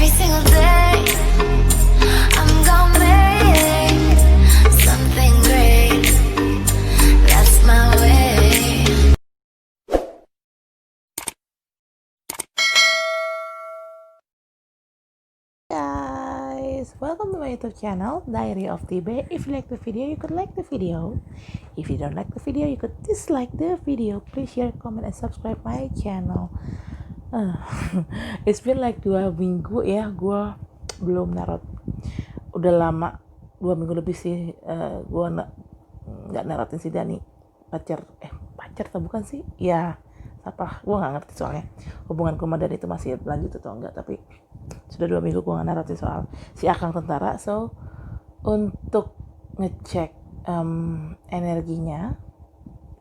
Every single day, I'm gonna make something great. That's my way. Guys, welcome to my YouTube channel Diary of TB. If you like the video, you could like the video. If you don't like the video, you could dislike the video. Please share, comment, and subscribe my channel. uh, It's been like 2 minggu ya, gue belum narot. Udah lama, 2 minggu lebih sih. Gue nggak narotin si Dani pacar atau bukan sih ya, apa gue nggak ngerti soalnya hubungan gue sama Dani itu masih lanjut atau enggak, tapi sudah 2 minggu gue nggak narotin soal si Akang Tentara. So untuk ngecek energinya,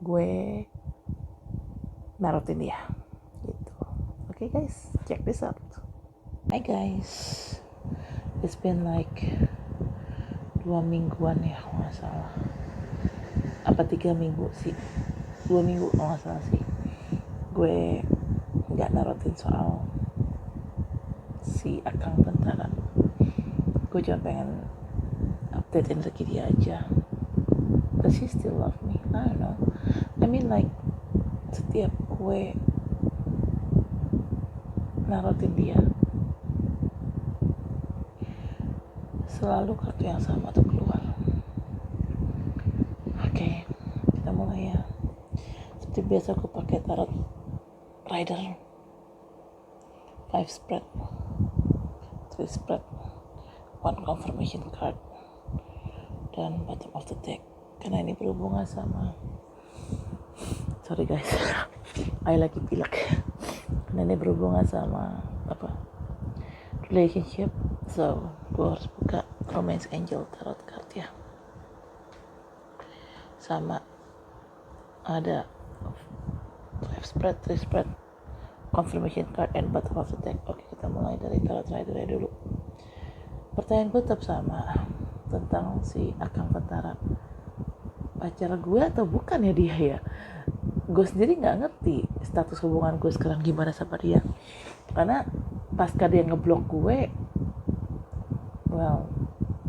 gue narotin dia gitu. Oke guys, check this out. Hi guys, it's been like 2 mingguan ya kalau nggak salah, apa 3 minggu sih, 2 minggu kalau nggak salah sih, gue nggak narotin soal si Akang Tentara. Gue cuma pengen update energi dia aja. Does he still love me? I don't know. I mean like, setiap gue narotin dia, selalu kartu yang sama tuh keluar. Oke, kita mulai ya. Seperti biasa gue pakai tarot rider, 5 spread, 3 spread, 1 confirmation card, dan bottom of the deck. Karena ini berhubungan sama, sorry guys, I lagi pilek. Karena ini berhubungan sama relationship, so gue harus buka romance angel tarot card ya. Sama ada 5 spread, 3 spread, confirmation card, and bottom of the deck. Oke, kita mulai dari tarot rider dulu. Pertanyaan gue tetap sama tentang si Akang Tentara. Pacar gue atau bukan ya dia ya? Gue sendiri nggak ngerti status hubungan gue sekarang gimana sama dia. Karena pasca dia ngeblok gue,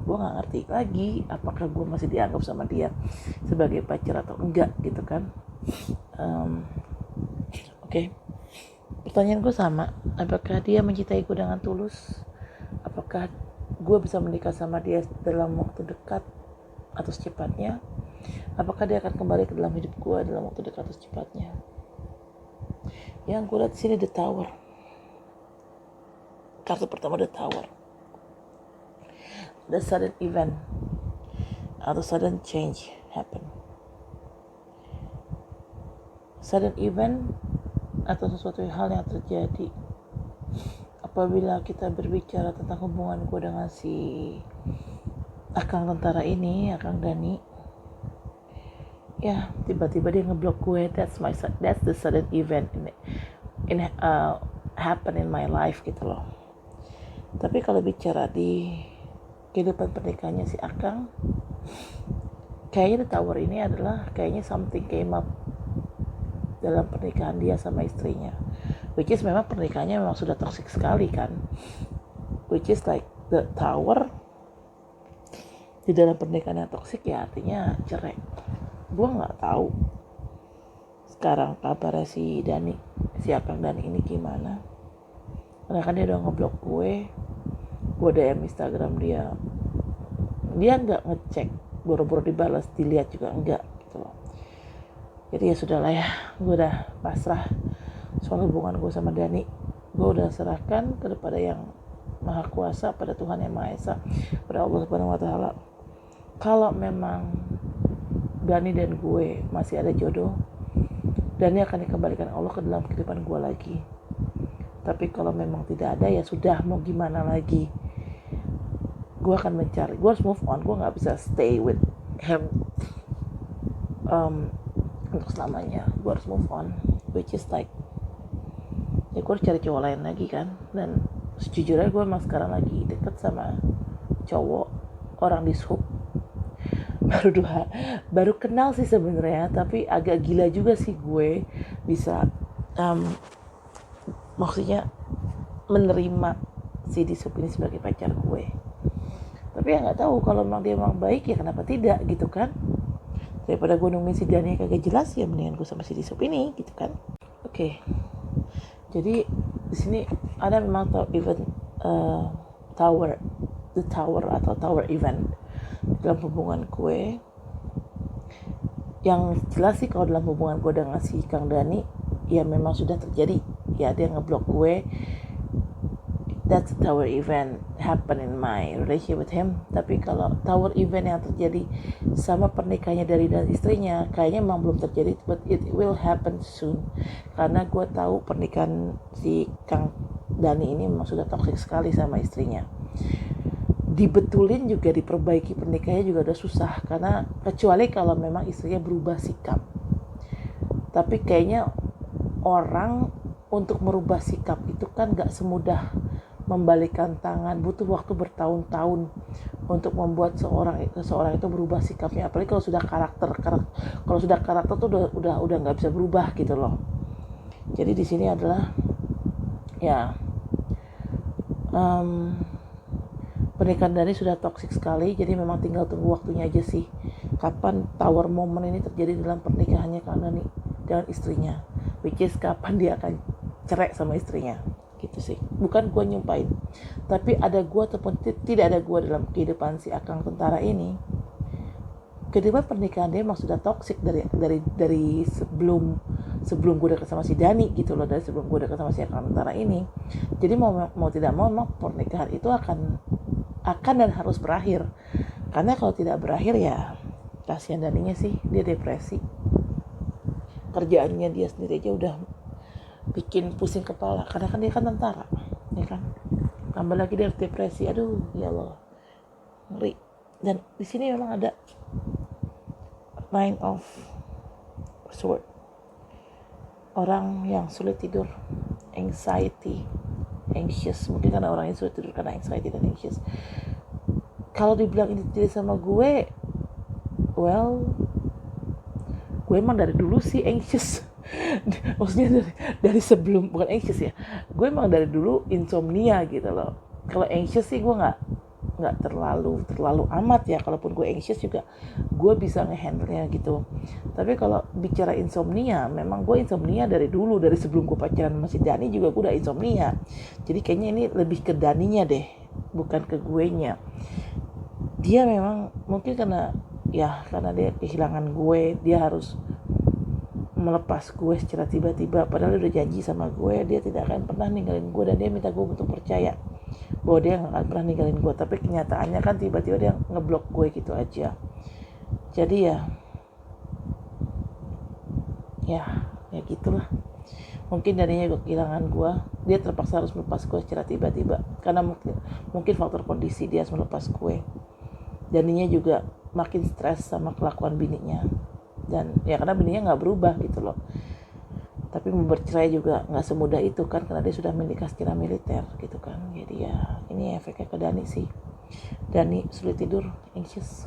gue nggak ngerti lagi apakah gue masih dianggap sama dia sebagai pacar atau enggak gitu kan. Oke. Pertanyaan gue sama, apakah dia mencintai gue dengan tulus? Apakah gue bisa menikah sama dia dalam waktu dekat atau secepatnya? Apakah dia akan kembali ke dalam hidup gue dalam waktu dekat atau secepatnya? Yang gue lihat di sini The Tower. Kartu pertama The Tower. The sudden event atau sudden change happen. Sudden event atau sesuatu hal yang terjadi apabila kita berbicara tentang hubungan gue dengan si Akang Tentara ini, Akang Dani. Ya, tiba-tiba dia ngeblok gue. That's the sudden event happen in my life gitu loh. Tapi kalau bicara di kehidupan pernikahannya si Akang, kayaknya The Tower ini adalah kayaknya something came up dalam pernikahan dia sama istrinya, which is memang pernikahannya memang sudah toxic sekali kan, which is like The Tower di dalam pernikahan yang toxic ya artinya cerai. Gue nggak tahu sekarang kabarnya si Akang Dani ini gimana, karena kan dia udah ngeblok gue DM Instagram dia nggak ngecek, buru-buru dibalas, dilihat juga enggak gitu loh. Jadi ya sudahlah ya, gue udah pasrah soal hubungan gue sama Dani. Gue udah serahkan kepada yang Maha Kuasa, pada Tuhan yang Maha Esa, pada Allah Subhanahu Wa Taala. Kalau memang Dani dan gue masih ada jodoh, Dani akan dikembalikan Allah ke dalam kehidupan gue lagi. Tapi kalau memang tidak ada, ya sudah, mau gimana lagi. Gue akan mencari, gue harus move on. Gue gak bisa stay with him untuk selamanya. Gue harus move on, which is like, ya gue harus cari cowok lain lagi kan. Dan sejujurnya gue emang sekarang lagi deket sama cowok orang di Sub. baru kenal sih sebenarnya, tapi agak gila juga sih gue bisa maksudnya menerima si Jisoo ini sebagai pacar gue. Tapi ya nggak tahu, kalau memang dia memang baik ya kenapa tidak gitu kan. Daripada gue nungguin si Dani kagak jelas, ya mendingan gue sama si Jisoo ini gitu kan. Oke. Jadi di sini ada memang event the tower event dalam hubungan gue. Yang jelas sih kalau dalam hubungan gue dengan si Kang Dani, ya memang sudah terjadi. Ya dia ngeblok gue. That's a tower event happen in my relationship with him. Tapi kalau tower event yang terjadi sama pernikahannya dari dan istrinya, kayaknya memang belum terjadi, but it will happen soon. Karena gue tahu pernikahan si Kang Dani ini memang sudah toksik sekali sama istrinya. Dibetulin juga, diperbaiki pernikahannya juga udah susah, karena kecuali kalau memang istrinya berubah sikap. Tapi kayaknya orang untuk merubah sikap itu kan gak semudah membalikkan tangan, butuh waktu bertahun-tahun untuk membuat seseorang itu berubah sikapnya. Apalagi kalau sudah karakter tuh udah nggak bisa berubah gitu loh. Jadi di sini adalah ya pernikahan Dani sudah toksik sekali. Jadi memang tinggal tunggu waktunya aja sih, kapan tower moment ini terjadi dalam pernikahannya Kang Dani dengan istrinya, which is kapan dia akan cerai sama istrinya gitu sih. Bukan gue nyumpain, tapi ada gue ataupun tidak ada gue dalam kehidupan si Akang Tentara ini. Kehidupan pernikahan dia emang sudah toksik dari sebelum gue dekat sama si Dani gitu loh, dari sebelum gue dekat sama si Akang Tentara ini. Jadi mau tidak mau memang pernikahan itu akan dan harus berakhir. Karena kalau tidak berakhir ya kasihan Daninya sih, dia depresi. Kerjaannya dia sendiri aja udah bikin pusing kepala, karena kan dia kan tentara, ya kan. Tambah lagi dia depresi, aduh ya Allah, ngeri. Dan di sini memang ada Nine of Swords, orang yang sulit tidur, anxious. Mungkin karena orang yang sulit tidur karena anxiety dan anxious. Kalau dibilang ini tidak sama gue, well, gue emang dari dulu sih anxious. Maksudnya dari sebelum, bukan anxious ya, gue emang dari dulu insomnia gitu loh. Kalau anxious sih gue nggak terlalu amat ya. Kalaupun gue anxious juga gue bisa ngehandle-nya gitu. Tapi kalau bicara insomnia, memang gue insomnia dari dulu, dari sebelum gue pacaran sama si Dani juga gue udah insomnia. Jadi kayaknya ini lebih ke Daninya deh, bukan ke gue nya. Dia memang mungkin karena dia kehilangan gue, dia harus melepas gue secara tiba-tiba, padahal dia udah janji sama gue dia tidak akan pernah ninggalin gue, dan dia minta gue untuk percaya bahwa dia gak akan pernah ninggalin gue. Tapi kenyataannya kan tiba-tiba dia ngeblok gue gitu aja. Jadi ya gitulah. Mungkin darinya gue kehilangan gue, dia terpaksa harus melepas gue secara tiba-tiba, karena mungkin faktor kondisi dia harus melepas gue. Daninya juga makin stres sama kelakuan bininya. Dan ya karena bininya nggak berubah gitu loh. Tapi mau bercerai juga nggak semudah itu kan, karena dia sudah menikah secara militer gitu kan. Jadi ya ini efeknya ke Dani sih. Dani sulit tidur, anxious.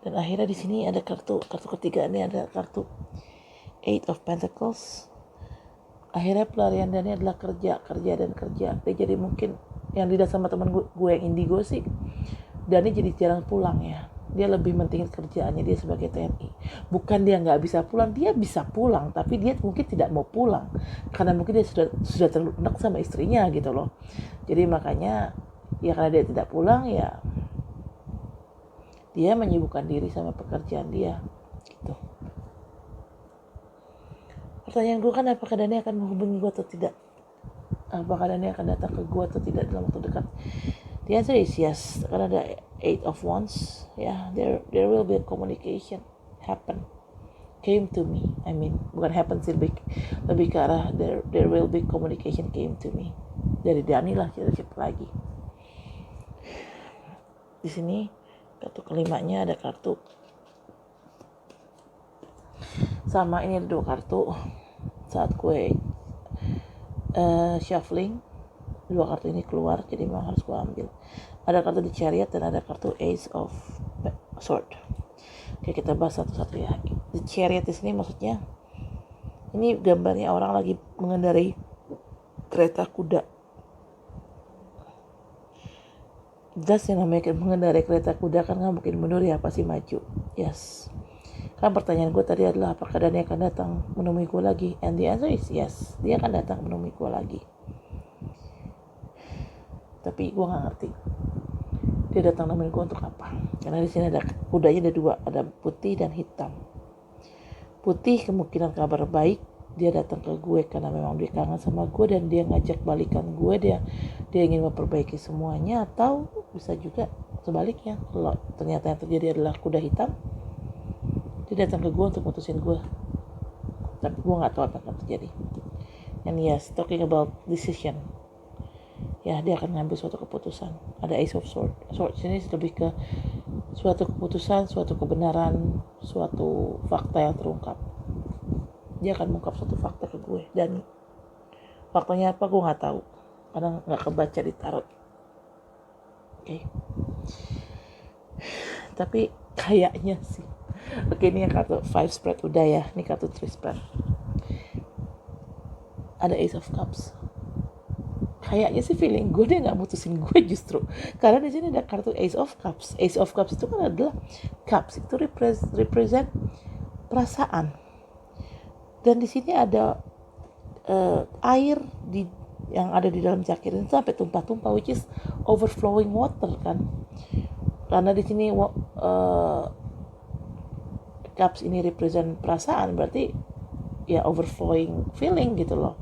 Dan akhirnya di sini ada kartu ketiga, ini ada kartu Eight of Pentacles. Akhirnya pelarian Dani adalah kerja. Dia jadi mungkin yang lihat sama teman gue yang indigo sih, Dani jadi jarang pulang ya. Dia lebih mentingin kerjaannya dia sebagai TNI. Bukan dia nggak bisa pulang, dia bisa pulang, tapi dia mungkin tidak mau pulang karena mungkin dia sudah terlalu enak sama istrinya gitu loh. Jadi makanya ya karena dia tidak pulang, ya dia menyibukkan diri sama pekerjaan dia gitu. Pertanyaan gue kan, apakah Dani akan menghubungi gue atau tidak? Apakah Dani akan datang ke gue atau tidak dalam waktu dekat? The answer is yes, karena ada Eight of Wands. Yeah, there will be a communication happen. Came to me. I mean, bukan happen sih, lebih ke arah there will be communication came to me. Dari Dani lah, siapa lagi. Di sini kartu kelimanya ada kartu sama, ini ada 2 kartu. Saat gue shuffling, 2 kartu ini keluar, jadi memang harus gue ambil. Ada kartu The Chariot dan ada kartu Ace of Sword. Oke, kita bahas satu-satu ya. The Chariot di sini maksudnya, ini gambarnya orang lagi mengendarai kereta kuda. Jelas yang namanya mengendarai kereta kuda kan nggak mungkin mundur ya, pasti maju. Yes. Kan pertanyaan gue tadi adalah apakah Dani akan datang menemui gue lagi? And the answer is yes, dia akan datang menemui gue lagi. Tapi gue nggak ngerti dia datang nemuin gue untuk apa. Karena di sini ada kudanya, ada dua, ada putih dan hitam. Putih kemungkinan kabar baik, dia datang ke gue karena memang dia kangen sama gue dan dia ngajak balikan gue, dia ingin memperbaiki semuanya. Atau bisa juga sebaliknya, kalau ternyata yang terjadi adalah kuda hitam, dia datang ke gue untuk mutusin gue. Tapi gue nggak tahu apa yang akan terjadi. And yes, talking about decision, ya dia akan ngambil suatu keputusan. Ada Ace of Swords. Swords ini lebih ke suatu keputusan, suatu kebenaran, suatu fakta yang terungkap. Dia akan mengungkap suatu fakta ke gue, dan faktanya apa gue nggak tahu karena nggak kebaca di tarot. Oke. Tapi kayaknya sih. Oke, ini yang kartu 5 spread udah ya. Ini kartu 3 spread. Ada Ace of Cups. Kayaknya sih feeling gue dia nggak mutusin gue justru. Karena di sini ada kartu Ace of Cups. Ace of Cups itu kan adalah cups itu represent perasaan. Dan di sini ada air yang ada di dalam cakir itu sampai tumpah-tumpah, which is overflowing water kan. Karena di sini cups ini represent perasaan, berarti ya overflowing feeling gitu loh.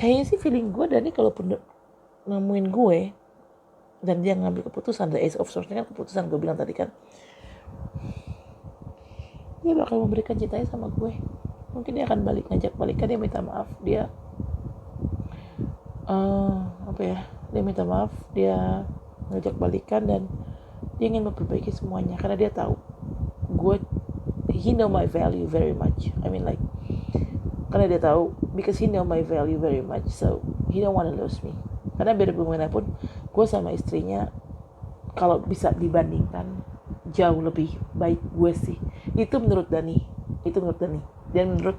Kayaknya sih feeling gue Dani kalau nemuin gue dan dia ngambil keputusan, the Ace of Swords kan keputusan gue bilang tadi kan, dia bakal memberikan cintanya sama gue. Mungkin dia akan ngajak balikan, dia minta maaf, dia dia minta maaf, dia ngajak balikan dan dia ingin memperbaiki semuanya karena dia tahu he know my value very much. I mean like, karena dia tahu, because he know my value very much, so he don't wanna lose me. Karena biar bagaimanapun gue sama istrinya kalau bisa dibandingkan jauh lebih baik gue sih. Itu menurut Dani, dan menurut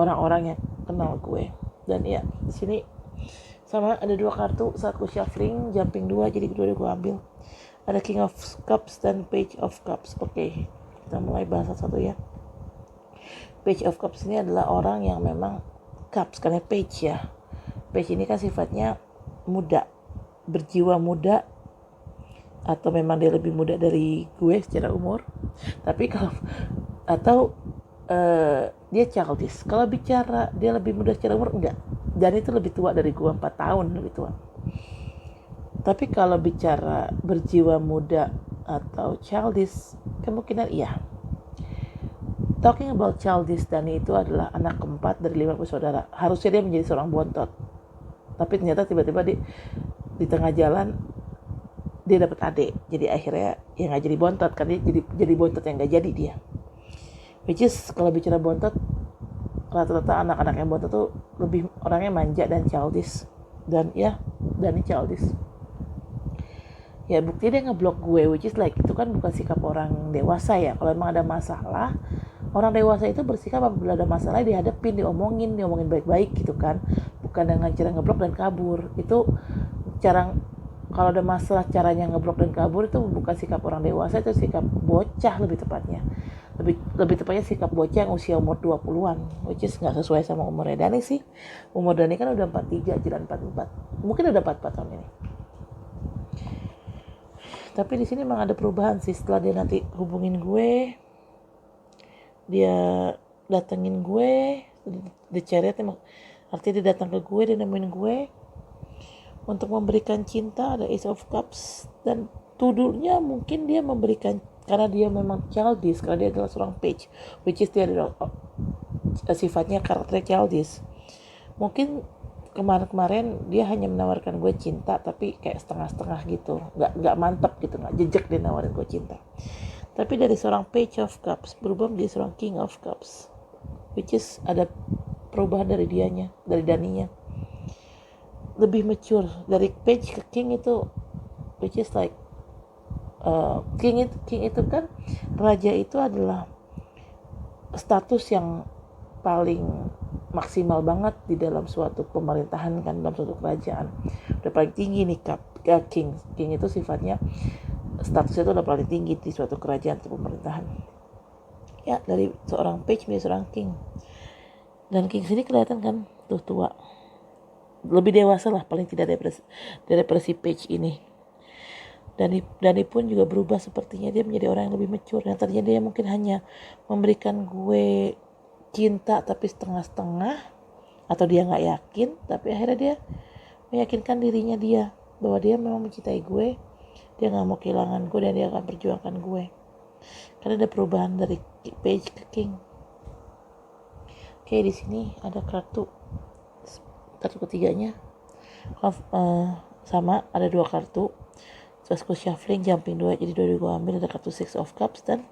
orang-orang yang kenal gue. Dan ya di sini sama ada dua kartu saat gue shuffling, jumping 2, jadi kedua gue ambil. Ada King of Cups dan Page of Cups. Oke, kita mulai bahas satu ya. Page of Cups ini adalah orang yang memang cups, karena page ya. Page ini kan sifatnya muda, berjiwa muda, atau memang dia lebih muda dari gue secara umur. Tapi dia childish. Kalau bicara dia lebih muda secara umur, enggak. Dan itu lebih tua dari gue, 4 tahun lebih tua. Tapi kalau bicara berjiwa muda atau childish, kemungkinan iya. Talking about childish, Dani itu adalah anak keempat dari 5 bersaudara. Harusnya dia menjadi seorang bontot. Tapi ternyata tiba-tiba di tengah jalan dia dapat adik. Jadi akhirnya ya nggak jadi bontot, karena dia jadi bontot yang nggak jadi dia. Which is kalau bicara bontot, rata-rata anak-anak yang bontot tuh lebih orangnya manja dan childish. Dan ya, Dani childish. Ya bukti dia ngeblok gue, which is like itu kan bukan sikap orang dewasa ya. Kalau emang ada masalah, orang dewasa itu bersikap apabila ada masalah dihadapin, diomongin baik-baik gitu kan. Bukan dengan cara ngeblok dan kabur. Itu kalau ada masalah caranya ngeblok dan kabur itu bukan sikap orang dewasa, itu sikap bocah lebih tepatnya. Lebih tepatnya sikap bocah yang usia umur 20-an, which is gak sesuai sama umurnya Dani sih. Umur Dani kan udah 43, jalan 44. Mungkin udah 44 tahun ini. Tapi di sini memang ada perubahan sih setelah dia nanti hubungin gue, dia datengin gue, diceret, artinya dia datang ke gue, dia nemuin gue untuk memberikan cinta. Ada Ace of Cups dan tudurnya mungkin dia memberikan, karena dia memang childish, karena dia adalah seorang page, which is dia adalah sifatnya karakter childish. Mungkin kemarin dia hanya menawarkan gue cinta tapi kayak setengah-setengah gitu, nggak mantap gitu, nggak jejak dia nawarin gue cinta. Tapi dari seorang Page of Cups berubah menjadi seorang King of Cups, which is ada perubahan dari Daninya, lebih mature. Dari Page ke King itu, which is like King itu kan raja, itu adalah status yang paling maksimal banget di dalam suatu pemerintahan kan, dalam suatu kerajaan. Udah paling tinggi nih king. King itu sifatnya statusnya itu udah paling tinggi di suatu kerajaan atau pemerintahan. Ya, dari seorang page menjadi seorang king. Dan king sini kelihatan kan tuh tua. Lebih dewasa lah paling tidak daripada si page ini. Dani pun juga berubah, sepertinya dia menjadi orang yang lebih mature. Yang tadinya dia mungkin hanya memberikan gue cinta tapi setengah-setengah, atau dia gak yakin, tapi akhirnya dia meyakinkan dirinya dia bahwa dia memang mencintai gue, dia gak mau kehilangan gue, dan dia akan perjuangkan gue. Karena ada perubahan dari page ke king. Oke, di sini ada kartu ketiganya sama, ada 2 kartu. Terus gue shuffling, jumping 2, jadi 2 gue ambil. Ada kartu 6 of Cups dan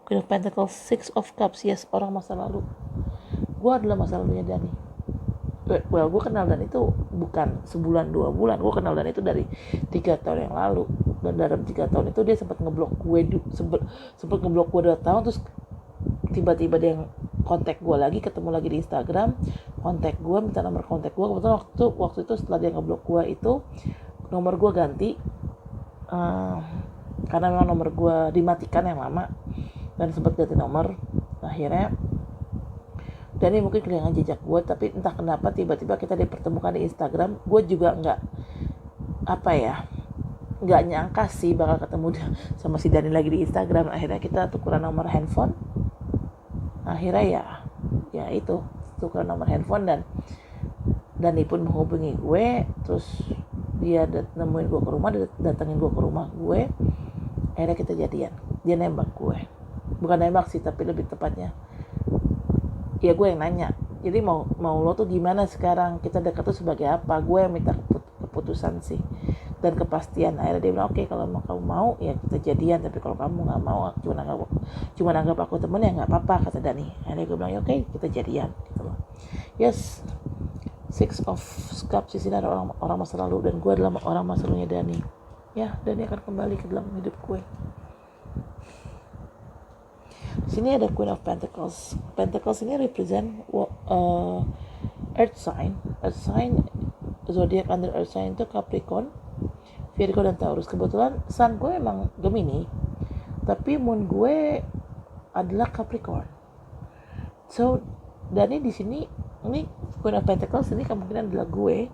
Queen of Pentacles. 6 of Cups, yes, orang masa lalu. Gue adalah masa lalunya Dani. Well, gue kenal Dani itu bukan sebulan 2 bulan. Gue kenal Dani itu dari 3 tahun yang lalu. Dan dalam 3 tahun itu dia sempat ngeblok gue, sempat ngeblok gue 2 tahun. Terus tiba-tiba dia kontak gue lagi, ketemu lagi di Instagram, kontak gue, minta nomor kontak gue. Kebetulan waktu itu setelah dia ngeblok gue itu, nomor gue ganti. Karena memang nomor gue dimatikan yang lama, dan sempat ganti nomor. Akhirnya dan ini mungkin kehilangan jejak gue, tapi entah kenapa tiba-tiba kita dipertemukan di Instagram. Gue juga nggak nyangka sih bakal ketemu sama si Dani lagi di Instagram. Akhirnya kita tukeran nomor handphone. Akhirnya ya itu tukeran nomor handphone, dan Dani pun menghubungi gue. Terus dia nemuin gue ke rumah, datengin gue ke rumah gue. Akhirnya kita jadian. Dia nembak gue, bukan nembak sih, tapi lebih tepatnya ya gue yang nanya, jadi mau lo tuh gimana sekarang, kita dekat tuh sebagai apa. Gue yang minta keputusan sih dan kepastian. Akhirnya dia bilang, oke, kalau kamu mau ya kita jadian, tapi kalau kamu nggak mau, cuma anggap aku temen, ya nggak apa-apa, kata Dani. Akhirnya gue bilang, oke, kita jadian gitu loh. Yes, 6 of Cups di sini ada orang masa lalu, dan gue adalah orang masa lalunya Dani. Ya, Dani akan kembali ke dalam hidup gue. Di sini ada Queen of Pentacles. Pentacles ini represent Earth sign. Earth sign, zodiak under Earth sign itu Capricorn, Virgo, dan Taurus. Kebetulan Sun gue emang Gemini, tapi Moon gue adalah Capricorn. So, Dani di sini, ini Queen of Pentacles ini kemungkinan adalah gue.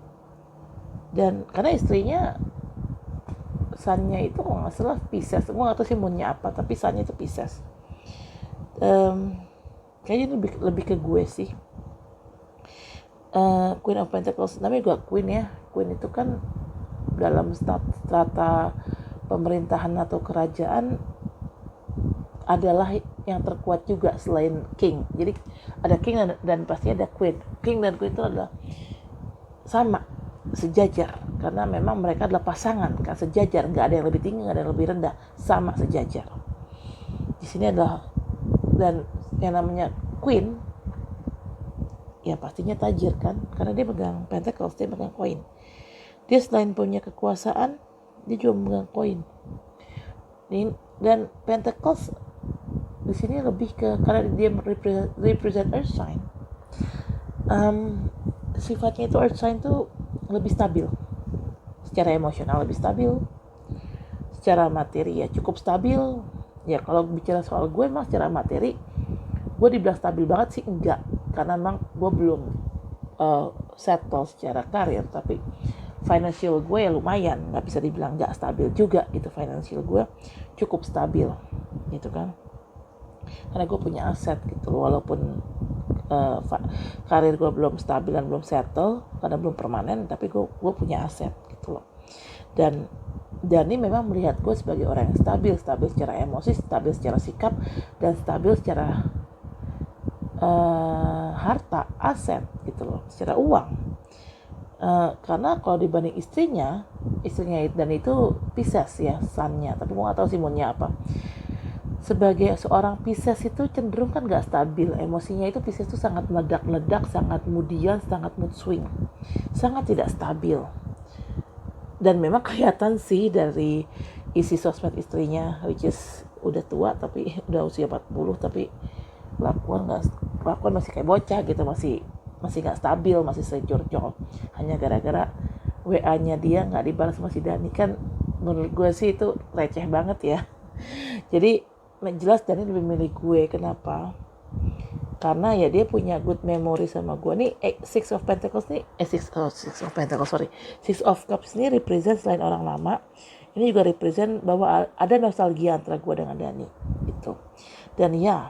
Dan karena istrinya Sun-nya itu kalau nggak salah Pisces. Gue nggak tahu sih Moon-nya apa, tapi Sun-nya itu Pisces. Kayaknya lebih ke gue sih. Queen of Pentacles, namanya gue Queen ya. Queen itu kan dalam strata pemerintahan atau kerajaan adalah yang terkuat juga selain King. Jadi ada King dan pasti ada Queen. King dan Queen itu adalah sama, sejajar, karena memang mereka adalah pasangan kan, sejajar, nggak ada yang lebih tinggi, nggak ada yang lebih rendah, sama, sejajar. Di sini adalah, dan yang namanya Queen ya pastinya tajir kan, karena dia pegang Pentacles, dia pegang koin. Dia selain punya kekuasaan, dia juga memegang koin. Dan Pentacles di sini lebih ke, karena dia represent Earth sign, sifatnya itu Earth sign itu lebih stabil secara emosional, lebih stabil secara materi, ya cukup stabil. Ya kalau bicara soal gue emang secara materi gue dibilang stabil banget sih enggak, karena memang gue belum settle secara karir, tapi financial gue ya lumayan, nggak bisa dibilang nggak stabil juga gitu. Financial gue cukup stabil gitu kan, karena gue punya aset gitu, walaupun karir gue belum stabil dan belum settle karena belum permanen, tapi gue punya aset gitu loh. Dan Dani memang melihat gue sebagai orang yang stabil secara emosi, stabil secara sikap, dan stabil secara harta, aset gitu loh, secara uang. Karena kalau dibanding istrinya dan itu Pisces ya, Sun-nya, tapi gue gak tahu sih Moon-nya apa. Sebagai seorang Pisces itu cenderung kan gak stabil, emosinya itu Pisces itu sangat meledak-ledak, sangat kemudian, sangat mood swing, sangat tidak stabil. Dan memang kelihatan sih dari isi sosmed istrinya, which is udah tua tapi udah usia 40, tapi kelakuan masih kayak bocah gitu, masih masih nggak stabil, masih securcol. Hanya gara-gara WA-nya dia nggak dibalas sama si Dani. Kan menurut gue sih itu receh banget ya. Jadi jelas Dani lebih milih gue. Kenapa? Karena ya dia punya good memory sama gue nih. Six of Pentacles nih, Six of Cups ini represent selain orang lama, ini juga represent bahwa ada nostalgia antara gue dengan Dani gitu. Dan ya,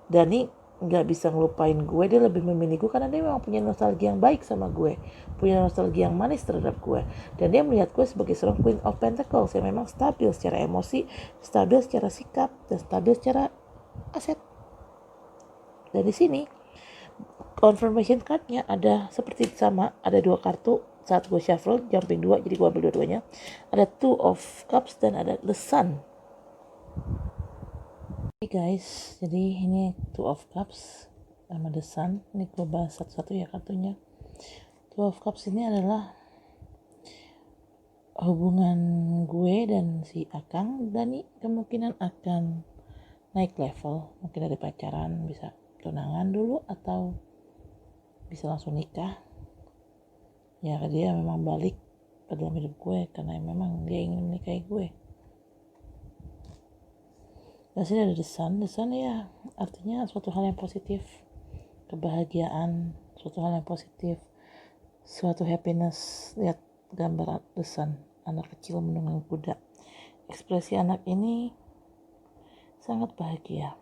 Dani nggak bisa ngelupain gue, dia lebih memilih gue karena dia memang punya nostalgia yang baik sama gue, punya nostalgia yang manis terhadap gue, dan dia melihat gue sebagai seorang Queen of Pentacles yang memang stabil secara emosi, stabil secara sikap, dan stabil secara aset. Dan di sini confirmation cardnya ada seperti sama, ada 2 kartu. Saat gue shuffle, jumping 2, jadi gue ambil dua-duanya. Ada Two of Cups dan ada The Sun. Oke guys, jadi ini Two of Cups sama The Sun. Ini gue bahas satu-satu ya kartunya. Two of Cups ini adalah hubungan gue dan si Akang. Dani kemungkinan akan naik level, mungkin dari pacaran bisa tunangan dulu atau bisa langsung nikah. Ya dia memang balik ke dalam hidup gue karena memang dia ingin menikahi gue. Dan sini ada The Sun ya artinya suatu hal yang positif, kebahagiaan, suatu hal yang positif, suatu happiness. Lihat gambar The Sun, anak kecil menunggang kuda. Ekspresi anak ini sangat bahagia.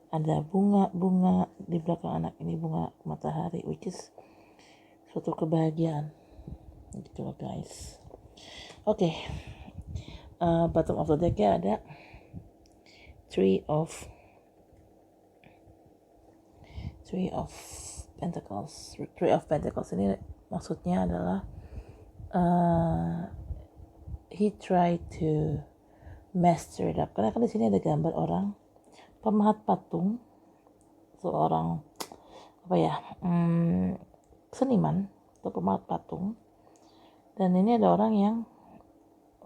Ada bunga di belakang anak ini, bunga matahari, which is suatu kebahagiaan gitu loh guys. Oke. Bottom of the deck-nya ada Three of Pentacles. Three of Pentacles ini maksudnya adalah he tried to master it up. Karena kan di sini ada gambar orang pemahat patung, seorang seniman atau pemahat patung. Dan ini ada orang yang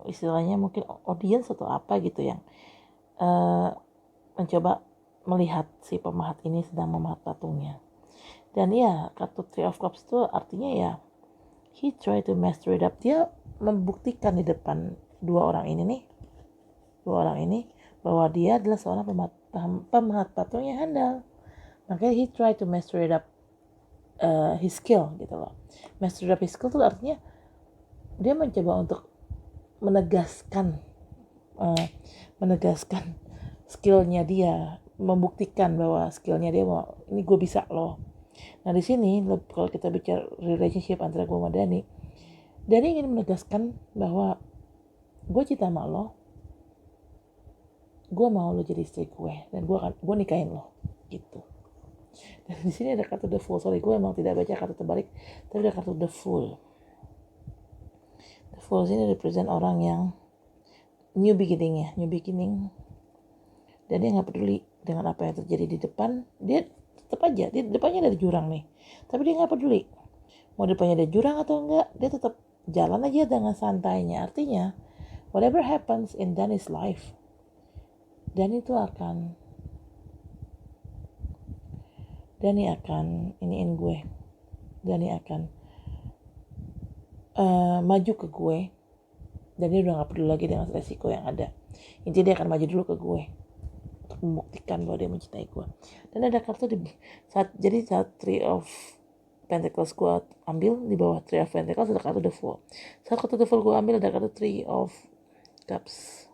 istilahnya mungkin audience atau apa gitu yang mencoba melihat si pemahat ini sedang memahat patungnya. Dan ya kartu Three of Cups itu artinya ya he try to master it up. Dia membuktikan di depan dua orang ini bahwa dia adalah seorang pemahat patung yang handal. Makanya he try to master it up his skill gitu loh. Master it up his skill itu artinya dia mencoba untuk menegaskan skillnya dia, membuktikan bahwa skillnya dia ini gue bisa loh. Nah di sini kalau kita bicara relationship antara gue sama Dani ingin menegaskan bahwa gue cinta sama lo, gue mau lo jadi istri gue dan gue nikahin lo gitu. Dan di sini ada kartu The Fool. Sorry, gue emang tidak baca kartu terbalik, tapi ada kartu The Fool. The Fool ini represent orang yang new beginning. Dan dia nggak peduli dengan apa yang terjadi di depan. Dia tetap aja, di depannya ada jurang nih, tapi dia nggak peduli mau depannya ada jurang atau enggak. Dia tetap jalan aja dengan santainya. Artinya whatever happens in Dani's life, Dani akan iniin gue. Dani akan maju ke gue. Dan dia udah gak peduli lagi dengan resiko yang ada. Intinya dia akan maju dulu ke gue untuk membuktikan bahwa dia mencintai gue. Dan ada kartu saat Three of Pentacles gue ambil, di bawah Three of Pentacles ada kartu The Fool. Saat kartu The Fool gue ambil ada kartu Three of Cups.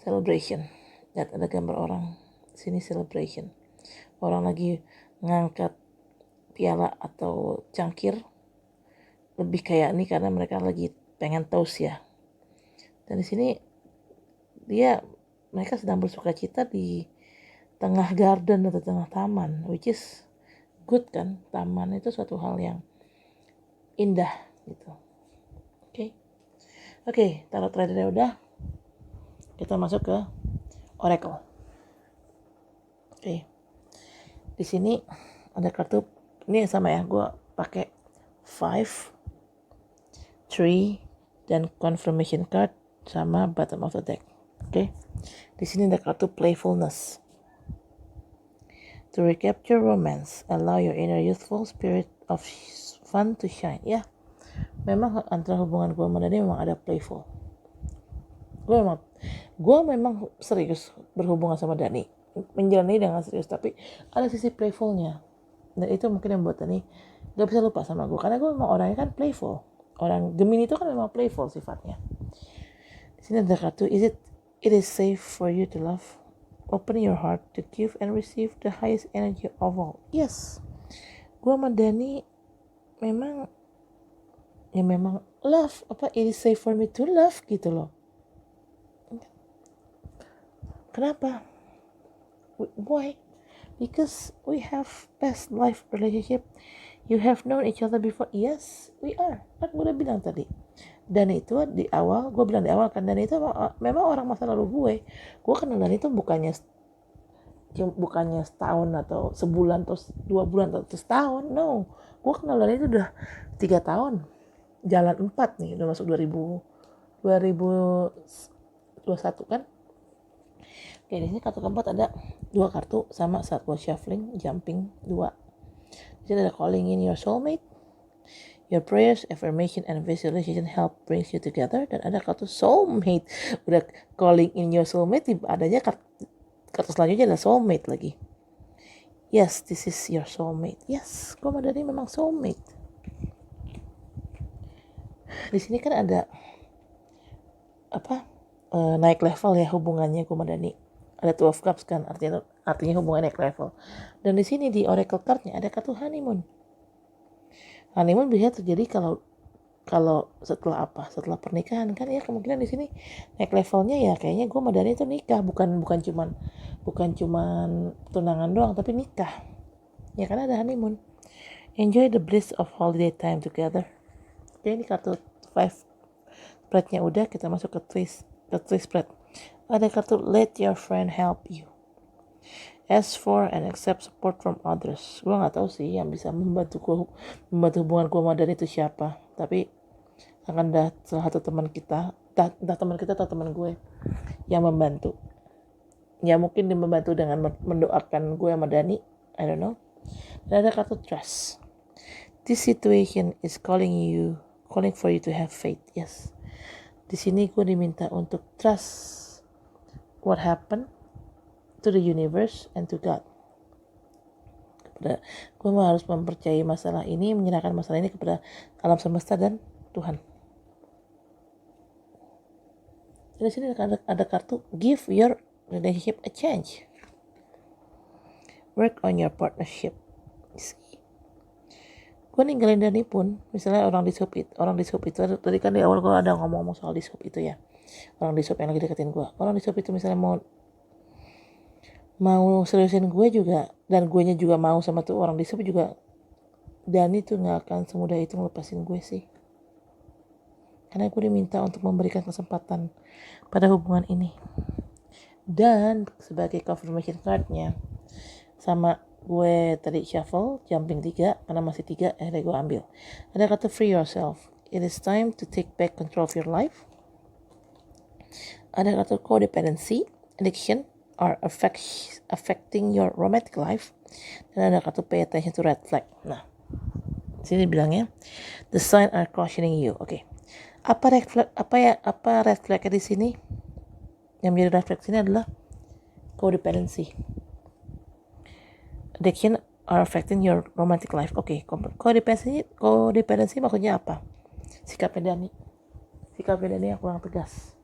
Celebration. Lihat ada gambar orang. Sini celebration. Orang lagi ngangkat piala atau cangkir. Lebih kayak ini karena mereka lagi pengen toast ya. Dan di sini mereka sedang bersuka cita di tengah garden atau tengah taman, which is good kan. Taman itu suatu hal yang indah gitu. Oke, tarot tradernya udah. Kita masuk ke Oracle. Oke. Di sini ada kartu ini sama ya, gue pakai 5, 3 dan confirmation card sama bottom of the deck. Oke. Di sini ada kartu playfulness. To recapture romance, allow your inner youthful spirit of fun to shine. Ya, memang antara hubungan gue sama Dani memang ada playful. Gue memang serius berhubungan sama Dani, menjalani dengan serius, tapi ada sisi playfulnya. Dan itu mungkin yang buat Dani gak bisa lupa sama gue, karena gue memang orangnya kan playful. Orang Gemini itu kan memang playful sifatnya. Di sini ada kartu, it is safe for you to love. Open your heart to give and receive the highest energy of all. Yes, gue sama Dani memang love, it is safe for me to love gitu loh. Kenapa? Why? Because we have past life relationship. You have known each other before. Yes, we are. Kan gue udah bilang tadi. Dan itu di awal, gue bilang di awal kan, dan itu memang orang masa lalu gue. Gue kenal dan itu bukannya setahun atau sebulan atau 2 bulan atau setahun. No, gue kenal dan itu udah 3 tahun. Jalan 4 nih, udah masuk 2021 kan. Oke, di sini kartu keempat ada 2 kartu sama saat gue shuffling, jumping 2. Di sini ada calling in your soulmate. Your prayers, affirmation, and visualization help brings you together. Dan ada kartu soulmate. Udah calling in your soulmate, adanya kartu selanjutnya adalah soulmate lagi. Yes, this is your soulmate. Yes, gue sama Dani memang soulmate. Di sini kan ada naik level ya hubungannya gue sama Dani. Ada 2 of cups kan, artinya hubungan naik level. Dan di sini di oracle cardnya ada kartu honeymoon. Honeymoon bisa terjadi kalau setelah pernikahan kan ya, kemungkinan di sini naik levelnya ya kayaknya gue sama Dani itu nikah, bukan cuman tunangan doang, tapi nikah. Ya kan ada honeymoon. Enjoy the bliss of holiday time together. Oke, ini kartu 5 spreadnya udah, kita masuk ke twist spread. Ada kartu let your friend help you. Ask for and accept support from others. Gue nggak tahu sih yang bisa membantu hubungan gue sama Dani itu siapa. Tapi akan ada salah satu teman kita, entah teman kita atau teman gue yang membantu. Ya mungkin dia membantu dengan mendoakan gue sama Dani. I don't know. Dan ada kartu trust. This situation is calling for you to have faith. Yes. Di sini gue diminta untuk trust what happened to the universe and to God. Gue harus mempercayai masalah ini, menyerahkan masalah ini kepada alam semesta dan Tuhan. Di sini ada kartu give your relationship a chance. Work on your partnership. Gue ninggalin Dani pun, misalnya orang di sub itu tadi kan di awal gue ada ngomong soal di sub itu ya. Orang di sub yang lagi deketin gue. Orang di sub itu misalnya mau seriusin gue juga, dan guenya juga mau sama tuh orang di sub juga, Dani tuh gak akan semudah itu ngelepasin gue sih. Karena gue diminta untuk memberikan kesempatan pada hubungan ini. Dan sebagai confirmation cardnya, sama gue tadi shuffle jumping 3 karena masih 3, gue ambil. Ada kata free yourself. It is time to take back control of your life. Ada kata codependency, addiction are affecting your romantic life. Dan ada kata pay attention to red flag. Nah, sini bilangnya the sign are cautioning you. Oke. Apa red flagnya di sini? Yang menjadi red flag sini adalah codependency. Addiction are affecting your romantic life. Oke, codependency maksudnya apa? Sikapnya Dani yang kurang tegas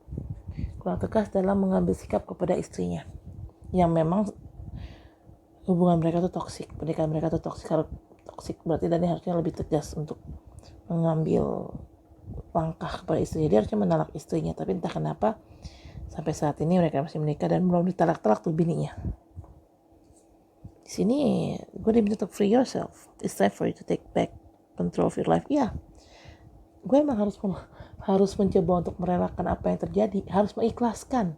dalam mengambil sikap kepada istrinya, yang memang hubungan mereka tuh toksik, pernikahan mereka tuh toksik. Berarti Dani harusnya lebih tegas untuk mengambil langkah kepada istrinya. Dia harusnya menolak istrinya, tapi entah kenapa sampai saat ini mereka masih menikah dan belum ditalak tuh bininya. Di sini gue diminta untuk free yourself. It's time for you to take back control of your life. Ya, gue emang harus mencoba untuk merelakan apa yang terjadi, harus mengikhlaskan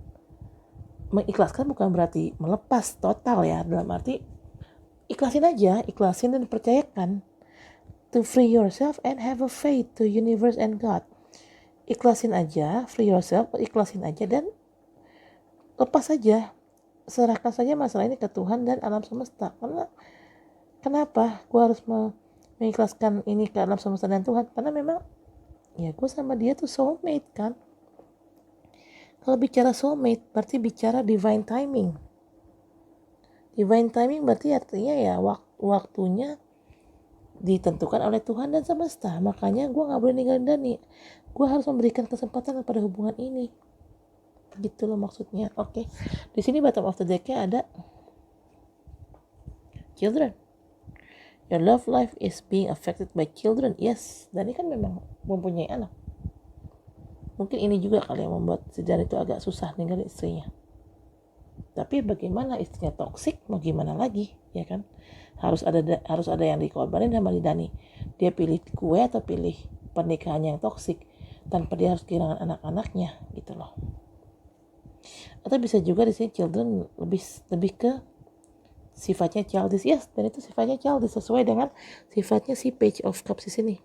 bukan berarti melepas total ya, dalam arti ikhlasin dan percayakan. To free yourself and have a faith to universe and God. Ikhlasin aja, free yourself, ikhlasin aja dan lepas aja. serahkan saja masalah ini ke Tuhan dan alam semesta. Karena kenapa gue harus mengikhlaskan ini ke alam semesta dan Tuhan? Karena memang ya gue sama dia tuh soulmate kan. Kalau bicara soulmate berarti bicara divine timing. Divine timing berarti artinya ya waktunya ditentukan oleh Tuhan dan semesta. Makanya gue gak boleh ninggalin Dani. Gue harus memberikan kesempatan kepada hubungan ini. Gitu loh maksudnya. Oke. Di sini bottom of the deck-nya ada children. Your love life is being affected by children. Yes, Dani kan memang mempunyai anak. Mungkin ini juga kali yang membuat si Dani itu agak susah ninggalin istrinya. Tapi bagaimana istrinya toksik, mau gimana lagi, ya kan? Harus ada yang dikorbanin sama Dani. Dia pilih gue atau pilih pernikahan yang toksik tanpa dia harus kehilangan anak-anaknya, gitu loh. Atau bisa juga di sini children lebih ke sifatnya childish. Yes, dan itu sifatnya childish sesuai dengan sifatnya si Page of Cups di sini.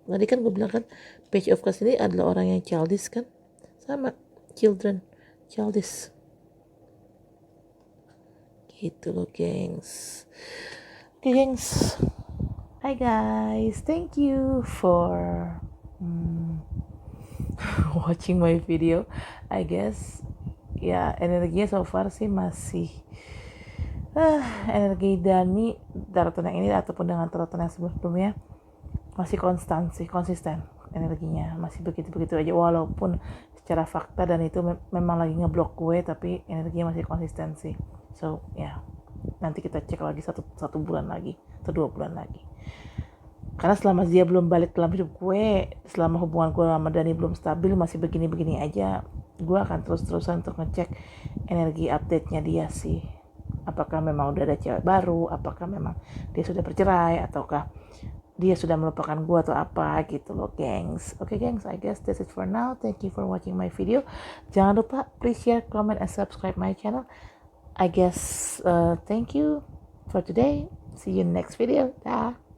Tadi kan gue bilang kan Page of Cups ini adalah orang yang childish kan, sama children childish. Gitu loh gengs. Oke gengs, hi guys, thank you for watching my video. I guess ya energinya so far sih masih energi Dani tarot yang ini ataupun dengan tarot yang sebelumnya masih konsisten energinya masih begitu aja, walaupun secara fakta dan itu memang lagi ngeblok gue, tapi energinya masih konsisten sih. So ya nanti kita cek lagi satu bulan lagi atau 2 bulan lagi, karena selama dia belum balik dalam hidup gue, selama hubungan gue sama Dani belum stabil, masih begini aja, gue akan terus-terusan untuk ngecek energi update-nya dia sih. Apakah memang udah ada cewek baru, apakah memang dia sudah bercerai, ataukah dia sudah melupakan gue atau apa gitu loh gengs. Oke gengs, I guess that's it for now. Thank you for watching my video. Jangan lupa please share, comment, and subscribe my channel. I guess thank you for today. See you next video. Dah.